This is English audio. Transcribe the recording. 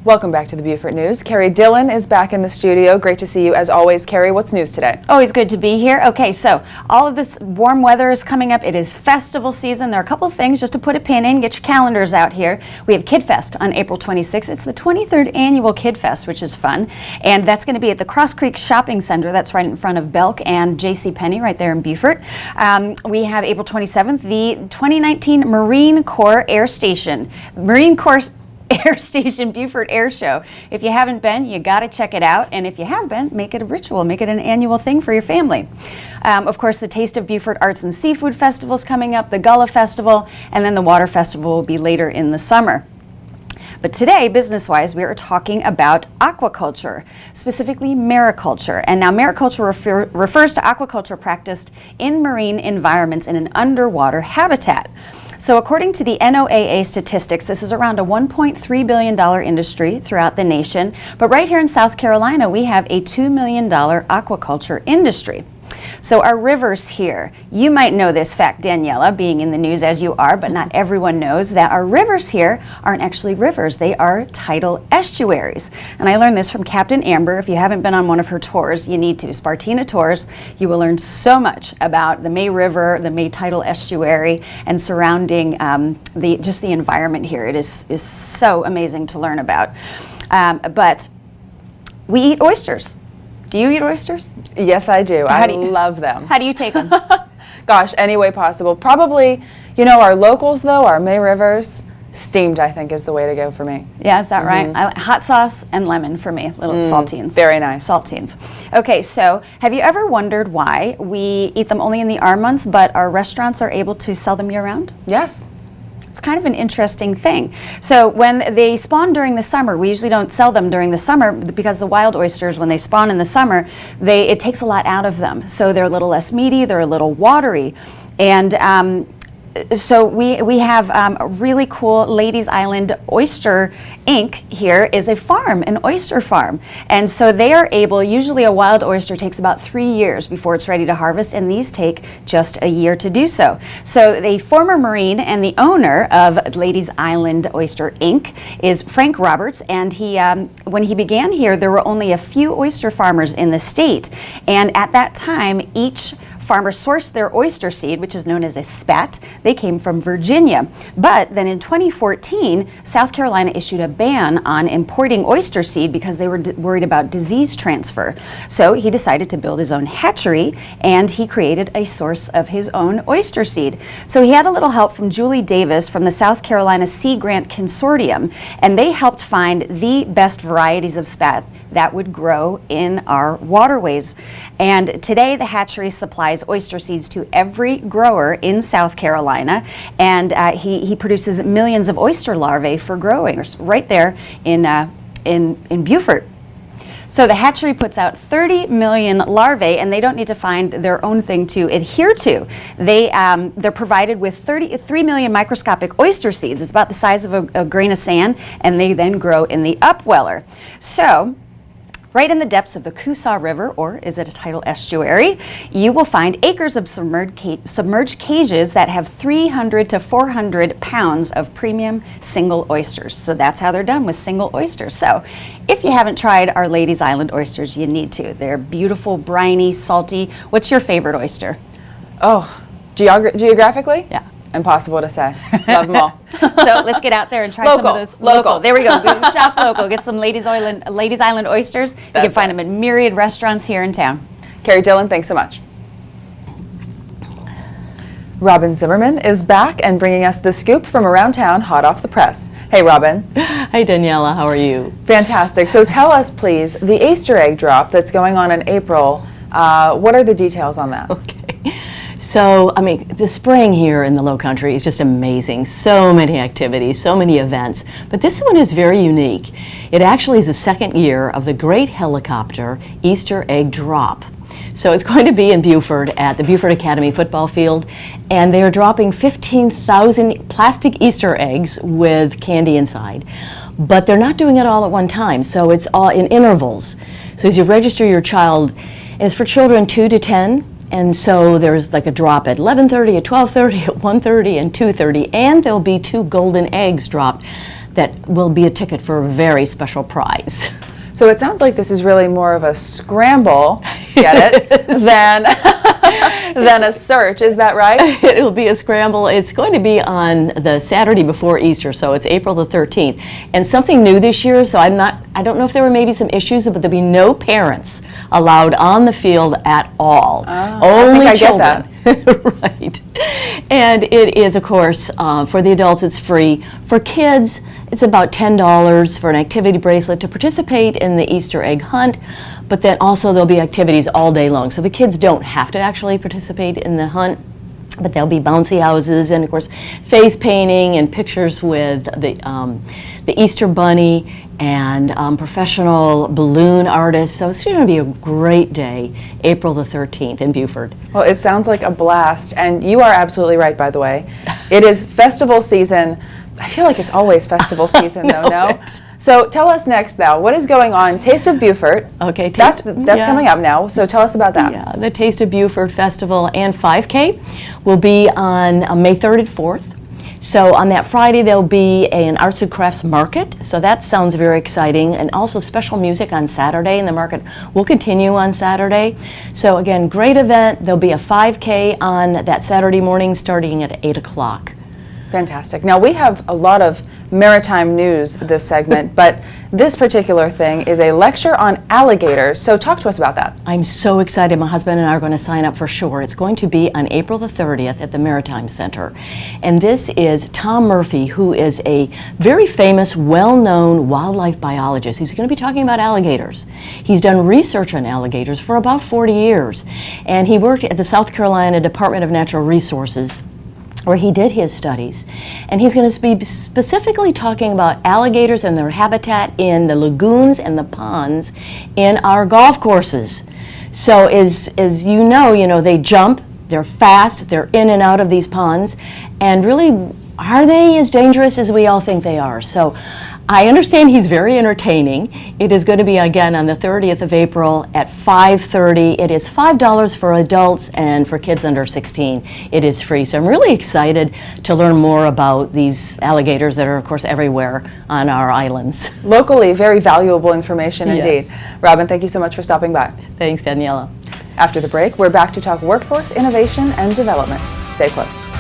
Welcome back to the Beaufort News. Carrie Dillon is back in the studio. Great to see you as always. Carrie, what's news today? Always good to be here. Okay, so all of this warm weather is coming up. It is festival season. There are a couple of things just to put a pin in. Get your calendars out here. We have Kid Fest on April 26th. It's the 23rd annual Kid Fest, which is fun. And that's going to be at the Cross Creek Shopping Center. That's right in front of Belk and JCPenney right there in Beaufort. We have April 27th, the 2019 Marine Corps Air Station. Air Station Beaufort Air Show. If you haven't been, you got to check it out. And if you have been, make it a ritual, make it an annual thing for your family. Of course, the Taste of Beaufort Arts and Seafood Festival is coming up, the Gullah Festival, and then the Water Festival will be later in the summer. But today, business-wise, we are talking about aquaculture, specifically mariculture. And now mariculture refers to aquaculture practiced in marine environments in an underwater habitat. So according to the NOAA statistics, this is around a $1.3 billion industry throughout the nation. But right here in South Carolina, we have a $2 million aquaculture industry. So our rivers here, you might know this fact, Daniela, being in the news as you are, but not everyone knows that our rivers here aren't actually rivers. They are tidal estuaries. And I learned this from Captain Amber. If you haven't been on one of her tours, you need to. Spartina Tours, you will learn so much about the May River, the May tidal estuary, and surrounding just the environment here. It is so amazing to learn about. But we eat oysters. Do you eat oysters? Yes, I do. I love them. How do you take them? Gosh, any way possible. Probably, our locals, though, our May Rivers, steamed, I think, is the way to go for me. Yeah, is that right? I like hot sauce and lemon for me, little saltines. Very nice. Saltines. Okay, so have you ever wondered why we eat them only in the R months, but our restaurants are able to sell them year-round? Yes. It's kind of an interesting thing. So when they spawn during the summer, we usually don't sell them during the summer because the wild oysters, when they spawn in the summer, it takes a lot out of them. So they're a little less meaty, they're a little watery. And so we have a really cool Ladies Island Oyster Inc. here is a farm, an oyster farm. And so they are able, usually a wild oyster takes about 3 years before it's ready to harvest, and these take just a year to do so. So the former Marine and the owner of Ladies Island Oyster Inc. is Frank Roberts, and he, when he began here, there were only a few oyster farmers in the state. And at that time, each farmer sourced their oyster seed, which is known as a spat. They came from Virginia. But then in 2014, South Carolina issued a ban on importing oyster seed because they were worried about disease transfer. So he decided to build his own hatchery, and he created a source of his own oyster seed. So he had a little help from Julie Davis from the South Carolina Sea Grant Consortium, and they helped find the best varieties of spat that would grow in our waterways. And today the hatchery supplies oyster seeds to every grower in South Carolina, and he produces millions of oyster larvae for growing right there in Beaufort. So the hatchery puts out 30 million larvae, and they don't need to find their own thing to adhere to. They're provided with 33 million microscopic oyster seeds. It's about the size of a grain of sand, and they then grow in the upweller. So right in the depths of the Coosaw River, or is it a tidal estuary, you will find acres of submerged cages that have 300 to 400 pounds of premium single oysters. So that's how they're done, with single oysters. So if you haven't tried our Ladies Island oysters, you need to. They're beautiful, briny, salty. What's your favorite oyster? Oh, geographically? Yeah. Impossible to say. Love them all. So let's get out there and try some of those. Local. There we go. Shop local. Get some Ladies Island oysters. You can find them in myriad restaurants here in town. Carrie Dillon, thanks so much. Robin Zimmerman is back and bringing us the scoop from around town, hot off the press. Hey, Robin. Hi, Daniela. How are you? Fantastic. So tell us, please, the Easter egg drop that's going on in April. What are the details on that? Okay. So, the spring here in the Low Country is just amazing. So many activities, so many events. But this one is very unique. It actually is the second year of the Great Helicopter Easter Egg Drop. So it's going to be in Beaufort at the Beaufort Academy football field, and they are dropping 15,000 plastic Easter eggs with candy inside. But they're not doing it all at one time, so it's all in intervals. So as you register your child, and it's for children 2 to 10, and so there's like a drop at 11:30, at 12:30, at 1:30, and 2:30, and there'll be 2 golden eggs dropped that will be a ticket for a very special prize. So it sounds like this is really more of a scramble, get it, than a search. Is that right? It'll be a scramble. It's going to be on the Saturday before Easter, so it's April the 13th. And something new this year, so I don't know if there were maybe some issues, but there'll be no parents allowed on the field at all. Only I children. get that. Right. And it is, of course, for the adults it's free. For kids, it's about $10 for an activity bracelet to participate in the Easter egg hunt, but then also there'll be activities all day long. So the kids don't have to actually participate in the hunt, but there'll be bouncy houses and, of course, face painting and pictures with the Easter Bunny and professional balloon artists. So it's going to be a great day, April the 13th in Beaufort. Well, it sounds like a blast, and you are absolutely right, by the way. It is festival season. I feel like it's always festival season, though, no? So tell us next, though, what is going on? Taste of Beaufort. Okay, that's coming up now, so tell us about that. Yeah, the Taste of Beaufort Festival and 5K will be on May 3rd and 4th. So on that Friday, there'll be an arts and crafts market, so that sounds very exciting, and also special music on Saturday, and the market will continue on Saturday. So again, great event. There'll be a 5K on that Saturday morning starting at 8 o'clock. Fantastic. Now, we have a lot of maritime news this segment, but this particular thing is a lecture on alligators. So talk to us about that. I'm so excited. My husband and I are going to sign up for sure. It's going to be on April the 30th at the Maritime Center. And this is Tom Murphy, who is a very famous, well-known wildlife biologist. He's going to be talking about alligators. He's done research on alligators for about 40 years. And he worked at the South Carolina Department of Natural Resources, where he did his studies. And he's going to be specifically talking about alligators and their habitat in the lagoons and the ponds in our golf courses. So as you know, they jump, they're fast, they're in and out of these ponds, and really, are they as dangerous as we all think they are? So I understand he's very entertaining. It is going to be again on the 30th of April at 5:30. It is $5 for adults, and for kids under 16, it is free. So I'm really excited to learn more about these alligators that are, of course, everywhere on our islands. Locally, very valuable information indeed. Yes. Robin, thank you so much for stopping by. Thanks, Daniela. After the break, we're back to talk workforce innovation and development. Stay close.